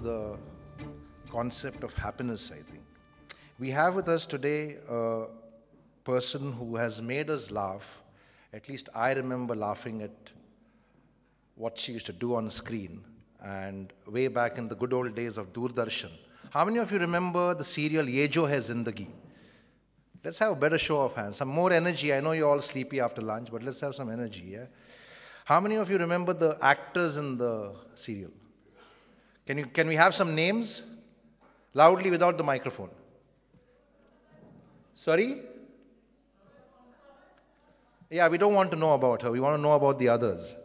the concept of happiness, I think. We have with us today a person who has made us laugh. At least I remember laughing at what she used to do on screen, and way back in the good old days of Doordarshan. How many of you remember the serial Ye Jo Hai Zindagi? Let's have a better show of hands, some more energy. I know you're all sleepy after lunch, but let's have some energy, yeah? How many of you remember the actors in the serial? Can we have some names? Loudly without the microphone. Sorry? Yeah, we don't want to know about her. We want to know about the others.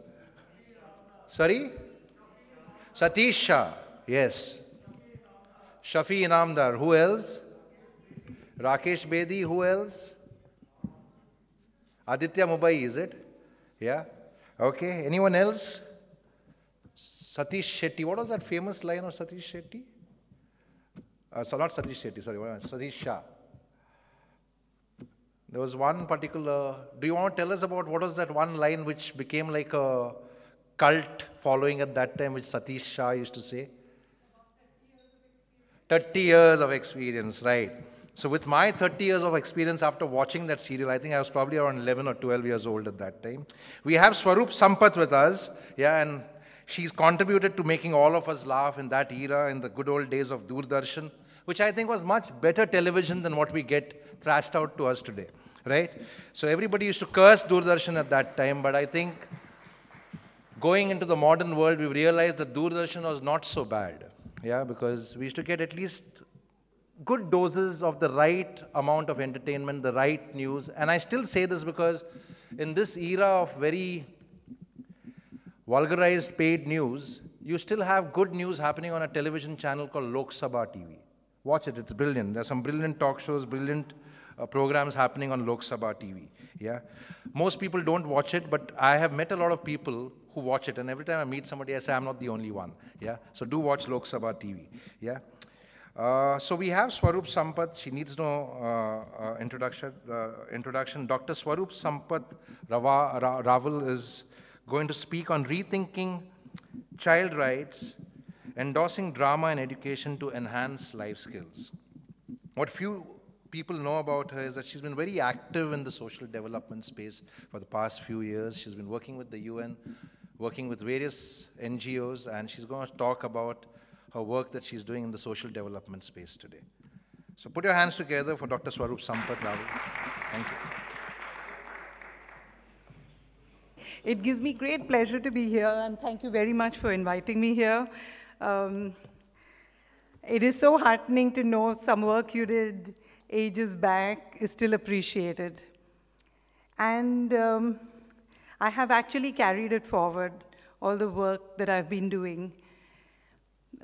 Sorry? Satish Shah. Yes. Shafi Inamdar. Who else? Rakesh Bedi. Who else? Aditya Mubai, is it? Yeah. Okay. Anyone else? Satish Shetty. What was that famous line of Satish Shetty? So not Satish Shetty, sorry. Satish Shah. There was one particular... Do you want to tell us about what was that one line which became like a cult following at that time, which Satish Shah used to say? 30 years of experience, right. So with my 30 years of experience after watching that serial, I think I was probably around 11 or 12 years old at that time. We have Swaroop Sampat with us, yeah, and she's contributed to making all of us laugh in that era, in the good old days of Doordarshan, which I think was much better television than what we get thrashed out to us today, right? So everybody used to curse Doordarshan at that time, but I think going into the modern world, we've realized that Doordarshan was not so bad, yeah, because we used to get at least good doses of the right amount of entertainment, the right news. And I still say this because in this era of very vulgarized paid news, you still have good news happening on a television channel called Lok Sabha TV. Watch it, it's brilliant. There's some brilliant talk shows, brilliant programs happening on Lok Sabha TV. Yeah? Most people don't watch it, but I have met a lot of people who watch it, and every time I meet somebody, I say, I'm not the only one. Yeah? So do watch Lok Sabha TV. Yeah? So we have Swaroop Sampat. She needs no introduction. Dr. Swaroop Sampat Rawal is going to speak on rethinking child rights, endorsing drama and education to enhance life skills. What few people know about her is that she's been very active in the social development space for the past few years. She's been working with the UN, working with various NGOs, and she's going to talk about her work that she's doing in the social development space today. So put your hands together for Dr. Swaroop Sampat Rawal. Thank you. It gives me great pleasure to be here, and thank you very much for inviting me here. It is so heartening to know some work you did ages back is still appreciated. And I have actually carried it forward, all the work that I've been doing.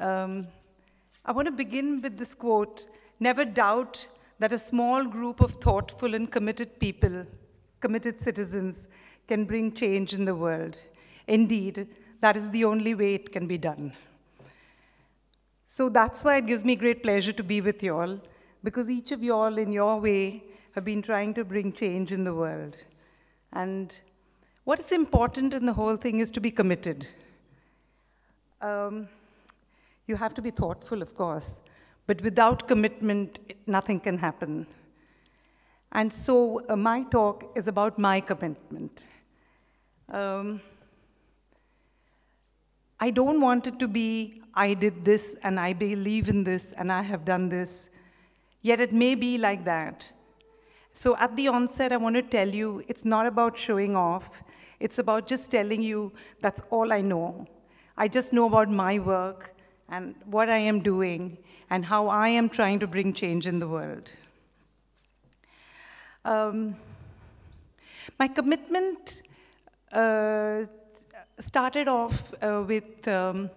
I want to begin with this quote: "Never doubt that a small group of thoughtful and committed people, committed citizens, can bring change in the world. Indeed, that is the only way it can be done." So that's why it gives me great pleasure to be with you all, because each of you all, in your way, have been trying to bring change in the world. And what is important in the whole thing is to be committed. You have to be thoughtful, of course, but without commitment, nothing can happen. And so my talk is about my commitment. I don't want it to be, I did this, and I believe in this, and I have done this. Yet it may be like that. So at the onset, I want to tell you, it's not about showing off. It's about just telling you that's all I know. I just know about my work and what I am doing and how I am trying to bring change in the world. My commitment started off with a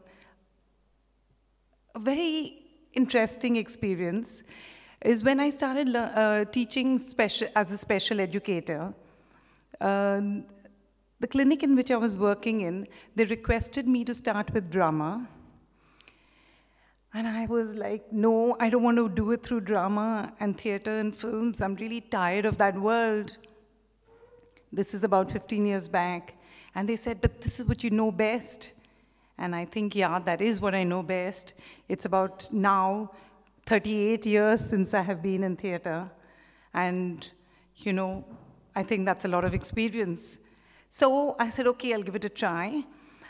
very interesting experience. Is when I started teaching as a special educator. The clinic in which I was working in, they requested me to start with drama. And I was like, no, I don't want to do it through drama and theater and films. I'm really tired of that world. This is about 15 years back. And they said, but this is what you know best. And I think, yeah, that is what I know best. It's about now 38 years since I have been in theater. And, you know, I think that's a lot of experience. So I said, okay, I'll give it a try.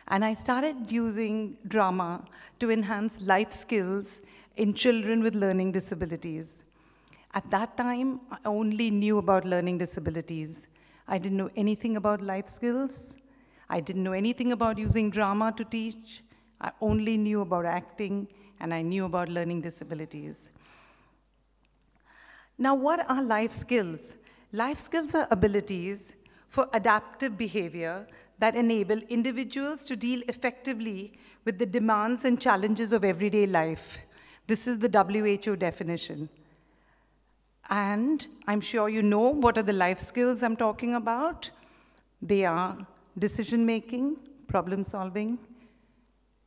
And I started using drama to enhance life skills in children with learning disabilities. At that time, I only knew about learning disabilities. I didn't know anything about life skills. I didn't know anything about using drama to teach. I only knew about acting, and I knew about learning disabilities. Now, what are life skills? Life skills are abilities for adaptive behavior that enable individuals to deal effectively with the demands and challenges of everyday life. This is the WHO definition. And I'm sure you know what are the life skills I'm talking about. They are decision-making, problem-solving,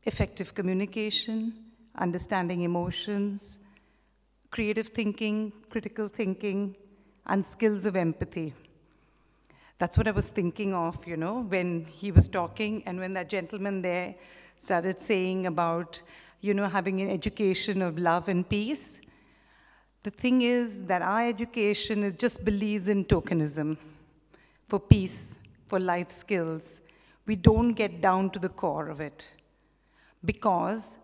effective communication, understanding emotions, creative thinking, critical thinking, and skills of empathy. That's what I was thinking of, you know, when he was talking and when that gentleman there started saying about, you know, having an education of love and peace. The thing is that our education just believes in tokenism for peace, for life skills. We don't get down to the core of it because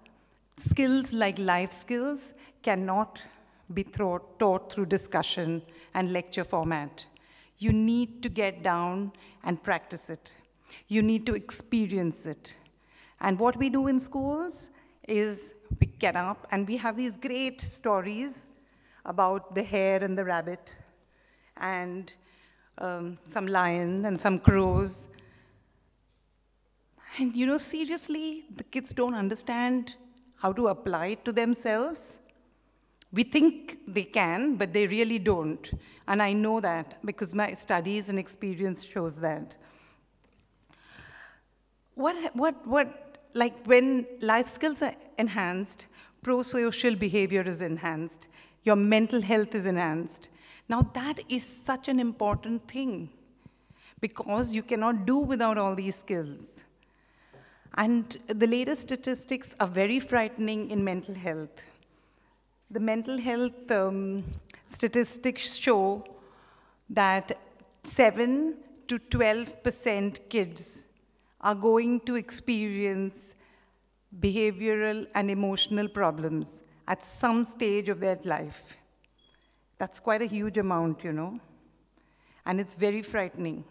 skills like life skills cannot be taught through discussion and lecture format. You need to get down and practice it. You need to experience it. And what we do in schools is we get up and we have these great stories about the hare and the rabbit and some lion and some crows. And you know, seriously, the kids don't understand how to apply it to themselves. We think they can, but they really don't. And I know that because my studies and experience shows that. Like when life skills are enhanced, pro-social behavior is enhanced, your mental health is enhanced. Now that is such an important thing because you cannot do without all these skills. And the latest statistics are very frightening in mental health. The mental health statistics show that 7 to 12% kids are going to experience behavioral and emotional problems at some stage of their life. That's quite a huge amount, you know, and it's very frightening.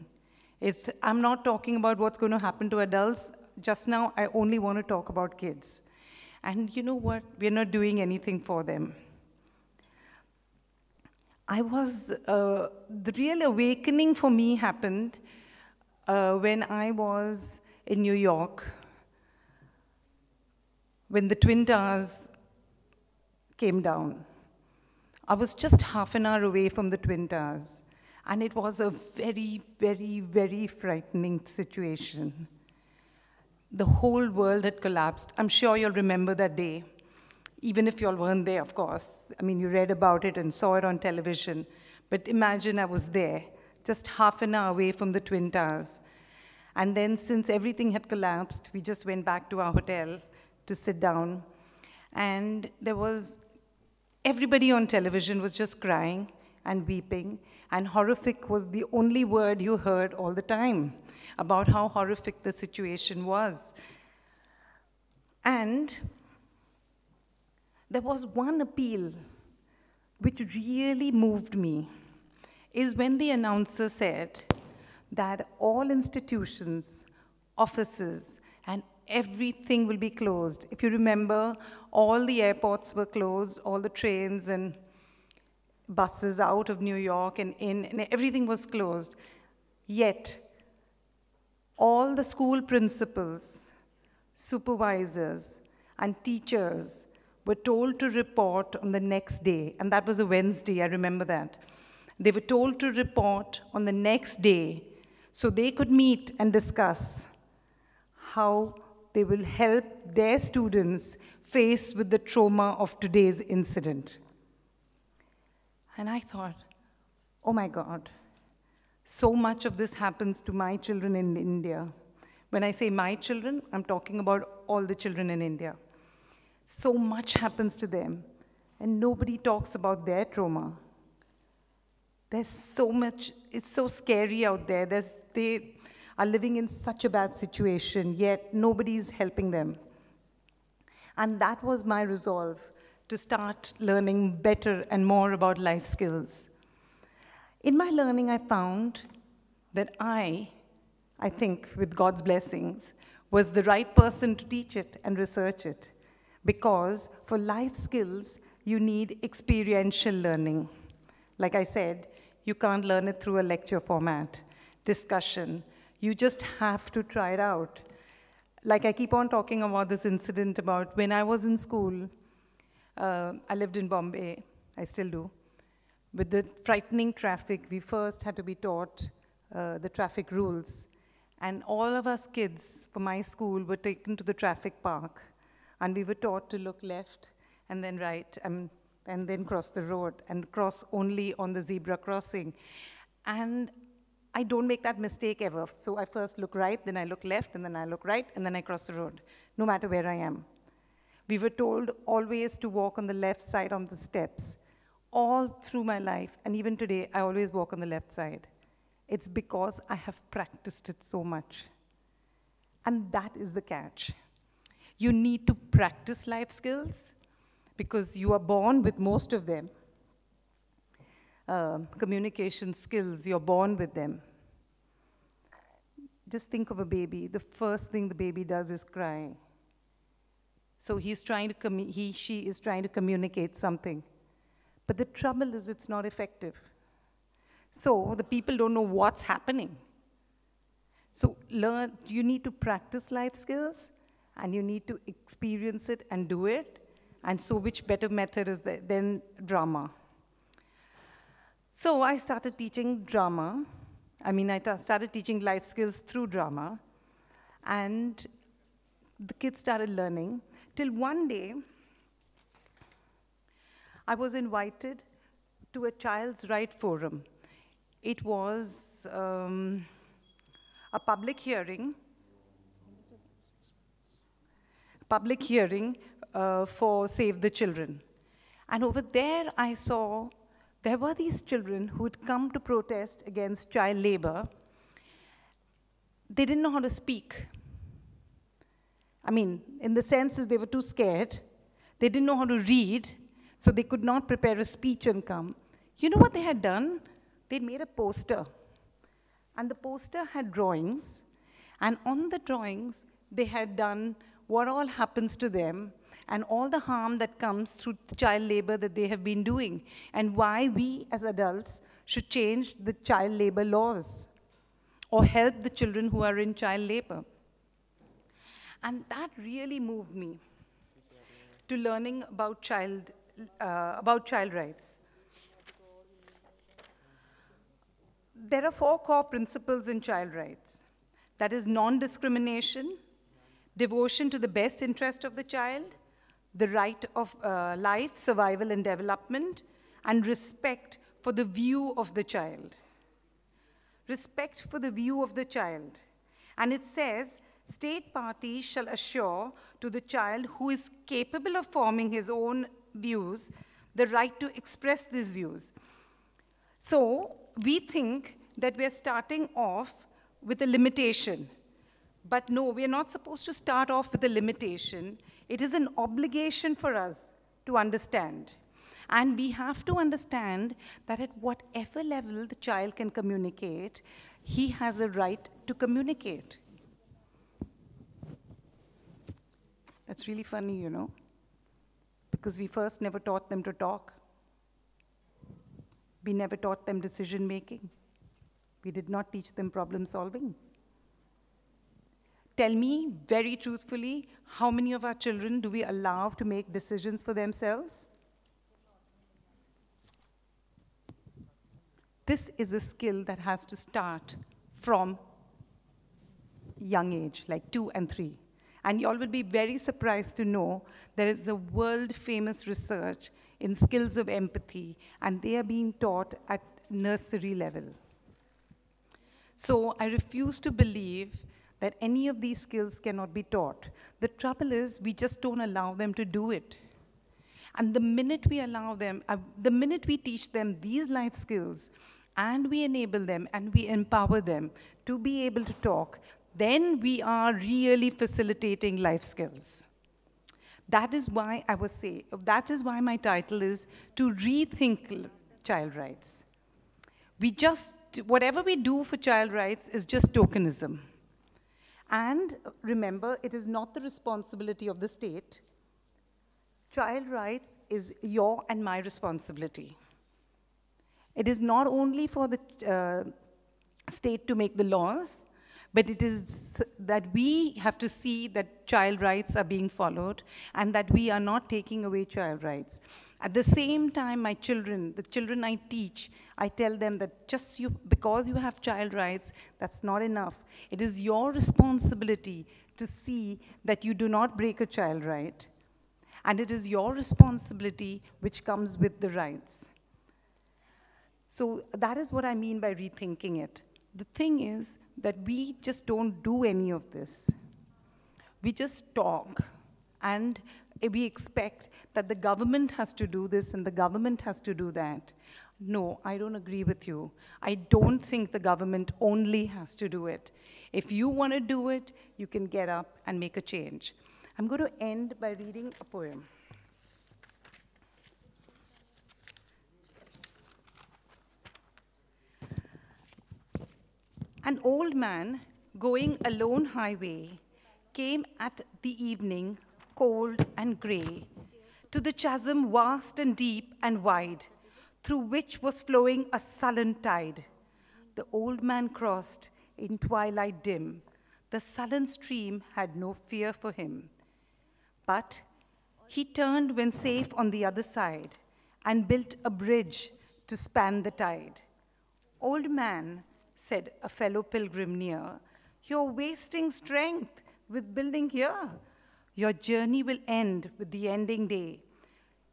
I'm not talking about what's going to happen to adults. Just now, I only want to talk about kids. And you know what? We're not doing anything for them. The real awakening for me happened when I was in New York, when the Twin Towers came down. I was just half an hour away from the Twin Towers, and it was a very, very, very frightening situation. The whole world had collapsed. I'm sure you'll remember that day, even if you all weren't there, of course. I mean, you read about it and saw it on television, but imagine I was there, just half an hour away from the Twin Towers. And then since everything had collapsed, we just went back to our hotel to sit down. And everybody on television was just crying and weeping, and horrific was the only word you heard all the time about how horrific the situation was. And there was one appeal which really moved me, is when the announcer said that all institutions, offices, and everything will be closed. If you remember, all the airports were closed, all the trains and buses out of New York and in, and everything was closed. Yet, all the school principals, supervisors, and teachers were told to report on the next day, and that was a Wednesday, I remember that. They were told to report on the next day so they could meet and discuss how they will help their students face with the trauma of today's incident. And I thought, oh my God, so much of this happens to my children in India. When I say my children, I'm talking about all the children in India. So much happens to them, and nobody talks about their trauma. There's so much, it's so scary out there. They are living in such a bad situation, yet nobody's helping them. And that was my resolve, to start learning better and more about life skills. In my learning, I found that I think, with God's blessings, was the right person to teach it and research it. Because for life skills, you need experiential learning. Like I said, you can't learn it through a lecture format, discussion. You just have to try it out. Like I keep on talking about this incident about when I was in school. I lived in Bombay, I still do. With the frightening traffic, we first had to be taught the traffic rules. And all of us kids from my school were taken to the traffic park. And we were taught to look left and then right and then cross the road and cross only on the zebra crossing. And I don't make that mistake ever. So I first look right, then I look left, and then I look right, and then I cross the road, no matter where I am. We were told always to walk on the left side on the steps. All through my life, and even today, I always walk on the left side. It's because I have practiced it so much. And that is the catch. You need to practice life skills because you are born with most of them. Communication skills, you're born with them. Just think of a baby. The first thing the baby does is cry. So he, she is trying to communicate something. But the trouble is it's not effective. So the people don't know what's happening. So you need to practice life skills, and you need to experience it and do it. And so which better method is there than drama? So I started teaching drama. I started teaching life skills through drama. And the kids started learning. Till one day, I was invited to a child's right forum. It was a public hearing for Save the Children. And over there, I saw there were these children who had come to protest against child labor. They didn't know how to speak. In the sense that they were too scared. They didn't know how to read, so they could not prepare a speech and come. You know what they had done? They'd made a poster. And the poster had drawings. And on the drawings, they had done what all happens to them and all the harm that comes through child labor that they have been doing, and why we as adults should change the child labor laws or help the children who are in child labor. And that really moved me to learning about child rights. There are 4 core principles in child rights. That is non-discrimination, devotion to the best interest of the child, the right of life, survival, and development, and respect for the view of the child. Respect for the view of the child. And it says, state parties shall assure to the child who is capable of forming his own views the right to express these views. So we think that we're starting off with a limitation. But no, we're not supposed to start off with a limitation. It is an obligation for us to understand. And we have to understand that at whatever level the child can communicate, he has a right to communicate. That's really funny, you know, because we first never taught them to talk. We never taught them decision-making. We did not teach them problem-solving. Tell me very truthfully, how many of our children do we allow to make decisions for themselves? This is a skill that has to start from young age, like 2 and 3. And you all will be very surprised to know there is a world-famous research in skills of empathy, and they are being taught at nursery level. So I refuse to believe that any of these skills cannot be taught. The trouble is we just don't allow them to do it. And the minute we allow them, the minute we teach them these life skills, and we enable them and we empower them to be able to talk, then we are really facilitating life skills. That is why that is why my title is To Rethink Child Rights. Whatever we do for child rights is just tokenism. And remember, it is not the responsibility of the state. Child rights is your and my responsibility. It is not only for the state to make the laws, but it is that we have to see that child rights are being followed and that we are not taking away child rights. At the same time, my children, the children I teach, I tell them that because you have child rights, that's not enough. It is your responsibility to see that you do not break a child right. And it is your responsibility which comes with the rights. So that is what I mean by rethinking it. The thing is that we just don't do any of this. We just talk, and we expect that the government has to do this and the government has to do that. No, I don't agree with you. I don't think the government only has to do it. If you want to do it, you can get up and make a change. I'm going to end by reading a poem. An old man going a lone highway came at the evening, cold and grey, to the chasm vast and deep and wide, through which was flowing a sullen tide. The old man crossed in twilight dim. The sullen stream had no fear for him. But he turned when safe on the other side and built a bridge to span the tide. Old man, said a fellow pilgrim near, you're wasting strength with building here. Your journey will end with the ending day.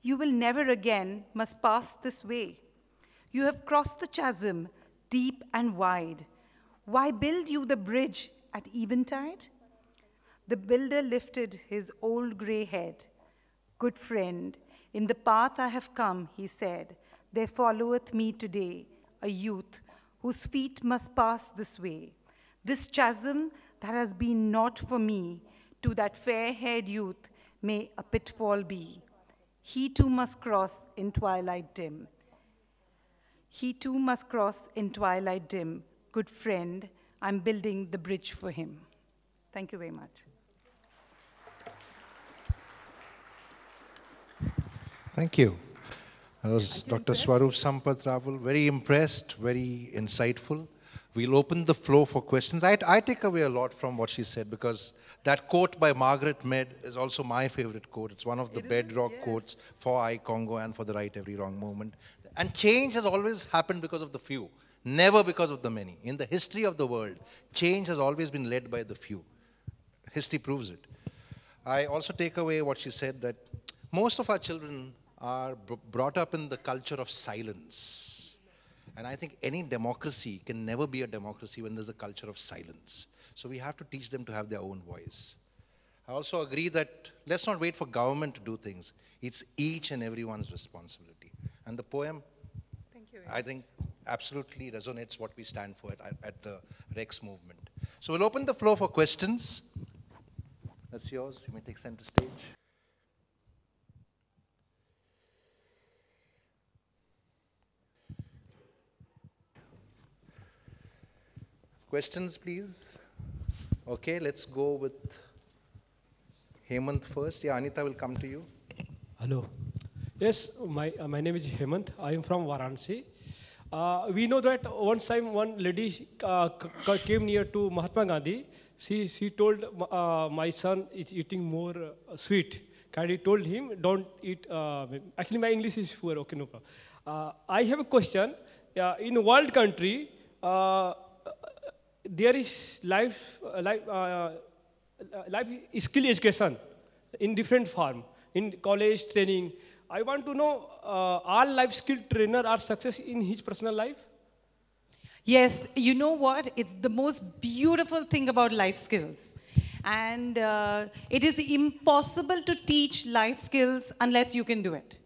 You will never again must pass this way. You have crossed the chasm deep and wide. Why build you the bridge at eventide? The builder lifted his old gray head. Good friend, in the path I have come, he said, there followeth me today a youth whose feet must pass this way. This chasm that has been not for me, to that fair-haired youth may a pitfall be. He too must cross in twilight dim. He too must cross in twilight dim. Good friend, I'm building the bridge for him. Thank you very much. Thank you. That was Dr. Swaroop Sampat Rawal. Very impressed, very insightful. We'll open the floor for questions. I take away a lot from what she said, because that quote by Margaret Mead is also my favorite quote. It's one of the bedrock quotes for I, Congo, and for the Right Every Wrong movement. And change has always happened because of the few, never because of the many. In the history of the world, change has always been led by the few. History proves it. I also take away what she said, that most of our children are brought up in the culture of silence. And I think any democracy can never be a democracy when there's a culture of silence. So we have to teach them to have their own voice. I also agree that let's not wait for government to do things. It's each and everyone's responsibility. And the poem, I think, absolutely resonates what we stand for at the Rex movement. So we'll open the floor for questions. That's yours. You may take center stage. Questions, please. Okay, let's go with Hemant first. Yeah, Anita will come to you. Hello. Yes, my name is Hemant. I am from Varanasi. We know that once time one lady came near to Mahatma Gandhi. She told my son is eating more sweet. Gandhi told him, don't eat. Actually, my English is poor. Okay, no problem. I have a question. In a world country, there is life skill education in different form, in college training. I want to know, all life skill trainer are success in his personal life? Yes, you know what? It's the most beautiful thing about life skills. And it is impossible to teach life skills unless you can do it.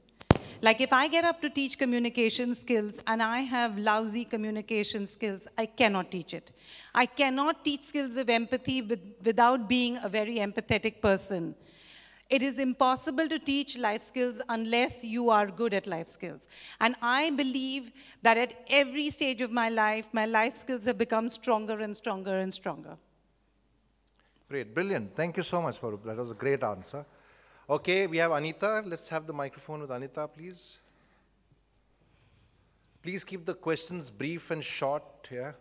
Like if I get up to teach communication skills and I have lousy communication skills, I cannot teach it. I cannot teach skills of empathy without being a very empathetic person. It is impossible to teach life skills unless you are good at life skills. And I believe that at every stage of my life skills have become stronger and stronger and stronger. Great, brilliant. Thank you so much, Swaroop. That was a great answer. Okay, we have Anita. Let's have the microphone with Anita, please. Please keep the questions brief and short, yeah?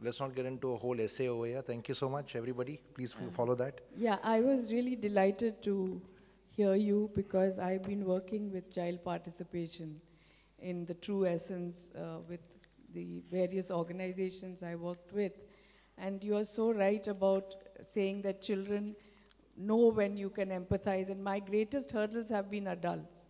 Let's not get into a whole essay over here. Thank you so much, everybody. Please follow that. Yeah, I was really delighted to hear you because I've been working with child participation in the true essence with the various organizations I worked with. And you are so right about saying that children know when you can empathize, and my greatest hurdles have been adults.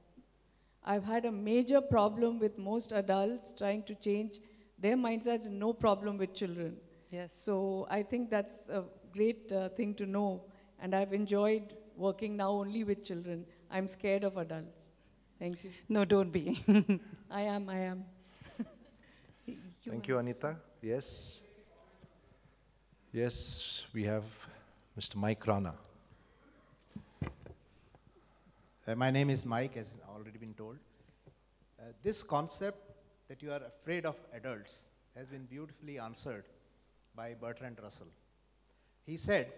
I've had a major problem with most adults trying to change their mindset, and no problem with children. Yes. So I think that's a great thing to know, and I've enjoyed working now only with children. I'm scared of adults. Thank you. No, don't be. I am. Thank you, Anita. Yes. Yes, we have Mr. Mike Rana. My name is Mike, as already been told. This concept that you are afraid of adults has been beautifully answered by Bertrand Russell. He said,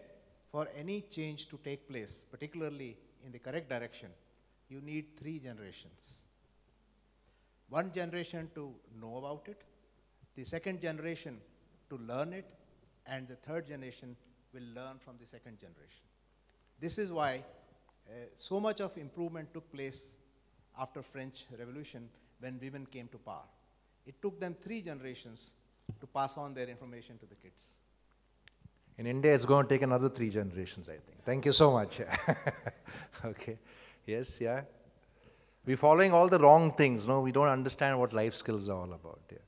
for any change to take place, particularly in the correct direction, you need 3 generations. One generation to know about it, the second generation to learn it, and the third generation will learn from the second generation. This is why so much of improvement took place after French Revolution when women came to power. It took them 3 generations to pass on their information to the kids. In India, it's going to take another 3 generations, I think. Thank you so much. Okay. Yes, yeah. We're following all the wrong things, no? We don't understand what life skills are all about. Yeah.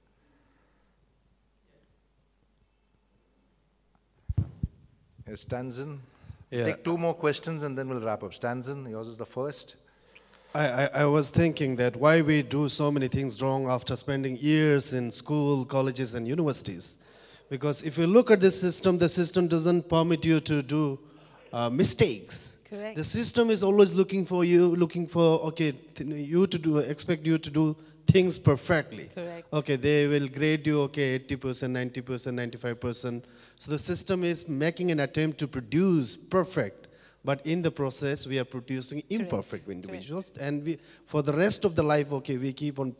Yes, Stanzen. Yeah. Take 2 more questions and then we'll wrap up. Stanzen, yours is the first. I was thinking that why we do so many things wrong after spending years in school, colleges, and universities. Because if you look at the system doesn't permit you to do mistakes. Correct. The system is always looking for, okay, expect you to do things perfectly. Correct. Okay, they will grade you, okay, 80%, 90%, 95%. So the system is making an attempt to produce perfect. But in the process, we are producing imperfect individuals. Correct. And for the rest of the life, okay, we keep on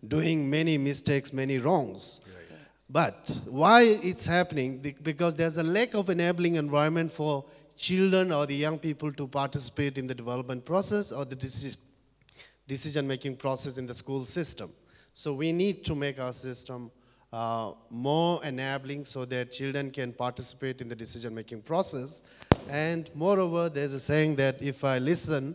doing many mistakes, many wrongs. Right. But why it's happening? Because there's a lack of enabling environment for children or the young people to participate in the development process or the decision-making process in the school system. So we need to make our system more enabling so that children can participate in the decision-making process. And moreover, there's a saying that if I listen,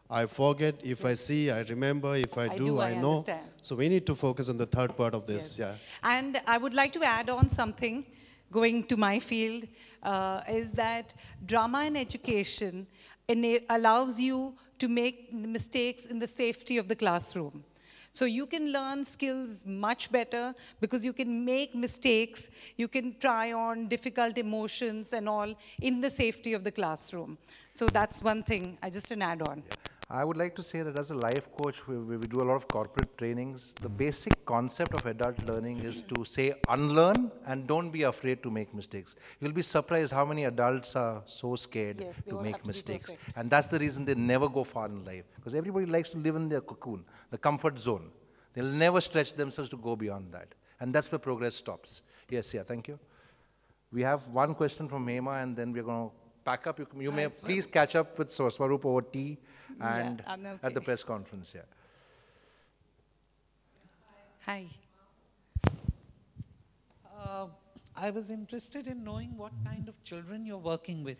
I forget. If I see, I remember. If I do, I know. Understand. So we need to focus on the third part of this. Yes. Yeah. And I would like to add on something, going to my field, is that drama in education allows you to make mistakes in the safety of the classroom. So you can learn skills much better because you can make mistakes, you can try on difficult emotions and all in the safety of the classroom. So that's one thing, just an add-on. Yeah. I would like to say that as a life coach, we do a lot of corporate trainings. The basic concept of adult learning is to say unlearn and don't be afraid to make mistakes. You'll be surprised how many adults are so scared to make mistakes. And that's the reason they never go far in life. Because everybody likes to live in their cocoon, the comfort zone. They'll never stretch themselves to go beyond that. And that's where progress stops. Yes, yeah, thank you. We have one question from Hema and then we're going to pack up. You may please catch up with Swaroop over tea and at the press conference. Yeah. Hi. I was interested in knowing what kind of children you're working with,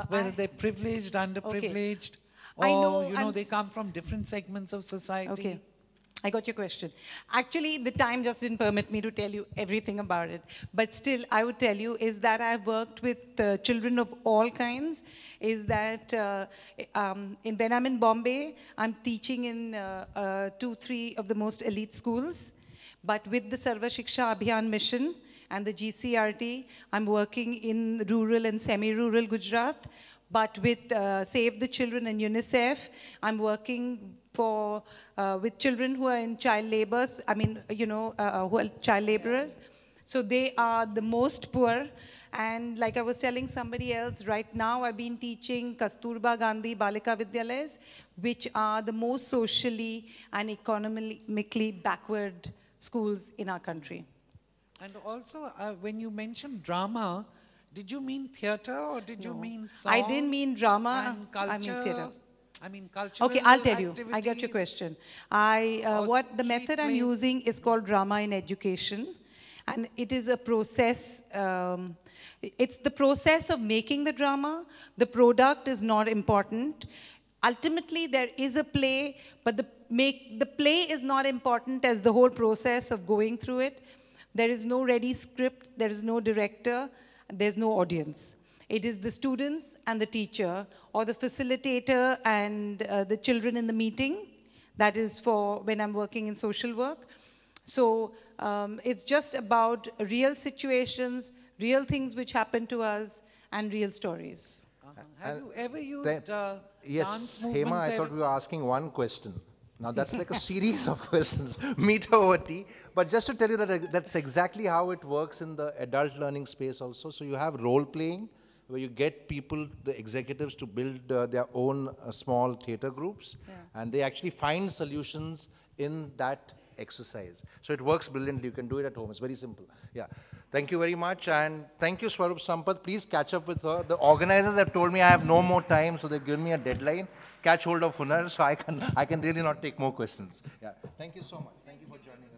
whether they're privileged, underprivileged, or I know, they come from different segments of society. Okay. I got your question. Actually, the time just didn't permit me to tell you everything about it. But still, I would tell you is that I've worked with children of all kinds. Is that when I'm in Bombay, I'm teaching in 2-3 of the most elite schools. But with the Sarva Shiksha Abhiyan mission and the GCRT, I'm working in rural and semi-rural Gujarat. But with Save the Children and UNICEF, I'm working with children who are in child labors, who are child laborers. So they are the most poor. And like I was telling somebody else, right now I've been teaching Kasturba Gandhi Balika Vidyalayas, which are the most socially and economically backward schools in our country. And also, when you mentioned drama, did you mean theatre or did you mean song? I didn't mean drama, and culture, I mean theatre. I mean cultural Okay, I'll tell you. activities? I got your question. The method I'm using is called drama in education. And it is a process, it's the process of making the drama. The product is not important. Ultimately, there is a play, but the play is not important as the whole process of going through it. There is no ready script, there is no director, there's no audience. It is the students and the teacher, or the facilitator and the children in the meeting. That is for when I'm working in social work. So it's just about real situations, real things which happen to us, and real stories. Have you ever used yes, dance movement Hema, I thought we were asking one question. Now that's like a series of questions, meet over tea. But just to tell you that that's exactly how it works in the adult learning space also. So you have role playing, where you get people, the executives, to build their own small theater groups. Yeah. And they actually find solutions in that exercise. So it works brilliantly. You can do it at home. It's very simple. Yeah. Thank you very much. And thank you, Swaroop Sampat. Please catch up with her. The organizers have told me I have no more time, so they've given me a deadline. Catch hold of Hunar, so I can really not take more questions. Yeah. Thank you so much. Thank you for joining us.